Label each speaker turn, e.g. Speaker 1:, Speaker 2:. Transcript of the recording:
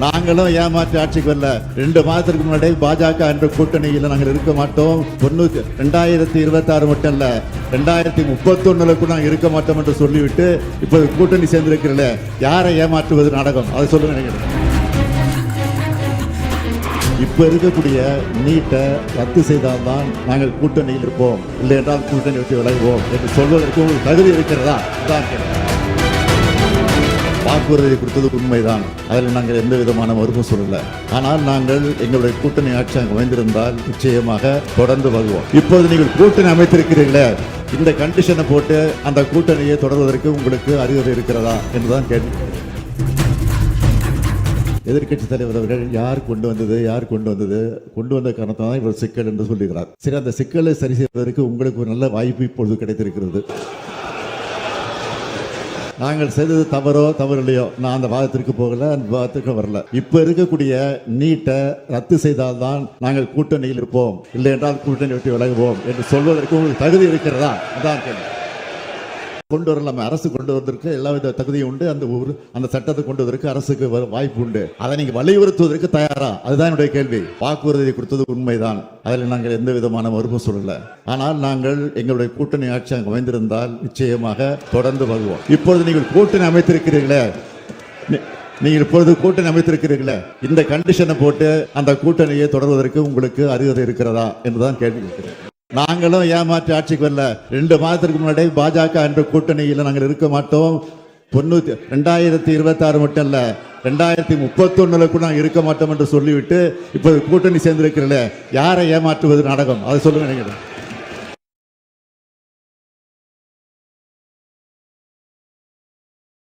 Speaker 1: நாங்களும் ஏமாற்றி ஆட்சிக்கு வரல. 2 மாதத்திற்கு முன்னாடி பாஜக என்ற கூட்டணியில் நாங்கள் இருக்க மாட்டோம். 2026 மட்டும் இல்ல 2031 நாங்கள் இருக்க மாட்டோம் என்று சொல்லிவிட்டு இப்போது கூட்டணி சேர்ந்திருக்கிறல, யாரை ஏமாற்றுவது நாடகம், அதை சொல்லுங்க. நினைக்கிறேன் இப்ப இருக்கக்கூடிய நீட்டை ரத்து செய்தால்தான் நாங்கள் கூட்டணியில் இருப்போம், இல்லை என்றால் கூட்டணி விட்டு விலகுவோம் என்று சொல்வதற்கு உங்களுக்கு தகுதி இருக்கிறதா? வாக்குறுதி கொடுத்தது உண்மைதான், அதில் நாங்கள் எந்த விதமான மறுப்பும் சொல்லல. ஆனால் நாங்கள் எங்களுடைய கூட்டணி ஆட்சி அங்கு அமைந்திருந்தால் நிச்சயமாக தொடர்ந்து வருவோம். இப்போது நீங்கள் கூட்டணி அமைத்திருக்கிறீர்களே, இந்த கண்டிஷனை போட்டு அந்த கூட்டணியை தொடர்வதற்கு உங்களுக்கு அறிவுரை இருக்கிறதா என்றுதான் கேள்வி. எதிர்கட்சி தலைவர் அவர்கள் யார் கொண்டு வந்த காரணத்தான் இவர் சிக்கல் என்று சொல்லுகிறார். சரி, அந்த சிக்கலை சரி செய்வதற்கு உங்களுக்கு ஒரு நல்ல வாய்ப்பு இப்பொழுது கிடைத்திருக்கிறது. நாங்கள் செய்தது தவறு இல்லையோ, நான் அந்த வாதத்திற்கு போகல, அந்த வாதத்திற்கு வரல. இப்ப இருக்கக்கூடிய நீட்டை ரத்து செய்தால்தான் நாங்கள் கூட்டணியில் இருப்போம், இல்லை என்றால் கூட்டணி விட்டு விலகுவோம் என்று சொல்வதற்கு உங்களுக்கு தகுதி இருக்கிறதா? அதான் கேள்வி. கொண்டு வரலாம், அரசு கொண்டு வருவதற்கு எல்லா வித தகுதியும் உண்டு. அந்த சட்டத்தை கொண்டு வருவதற்கு அரசுக்கு வாய்ப்பு உண்டு. அதை நீங்க வலியுறுத்துவதற்கு தயாரா? அதுதான் என்னுடைய கேள்வி. வாக்குறுதி கொடுத்தது உண்மைதான், அதில் நாங்கள் எந்த விதமான மறுப்பும் சொல்லல. ஆனால் நாங்கள் எங்களுடைய கூட்டணி ஆட்சி அங்கு அமைந்திருந்தால் நிச்சயமாக தொடர்ந்து வருவோம். இப்பொழுது நீங்கள் கூட்டணி அமைத்திருக்கிறீர்களே, இந்த கண்டிஷனை போட்டு அந்த கூட்டணியை தொடர்வதற்கு உங்களுக்கு அறிவுரை இருக்கிறதா என்றுதான் கேள்வி கேட்கிறேன். நாங்களும் ஏமாற்றி ஆட்சிக்கு வரல. 2 மாதத்திற்கு முன்னாடி பாஜக என்ற கூட்டணியில் நாங்கள் இருக்க மாட்டோம். 2026 மட்டும் இல்ல 2031 நாங்கள் இருக்க மாட்டோம் என்று சொல்லிவிட்டு இப்போது கூட்டணி சேர்ந்திருக்கிறல, யாரை ஏமாற்றுவது நாடகம், அதை சொல்லுங்க. நினைக்கிறேன்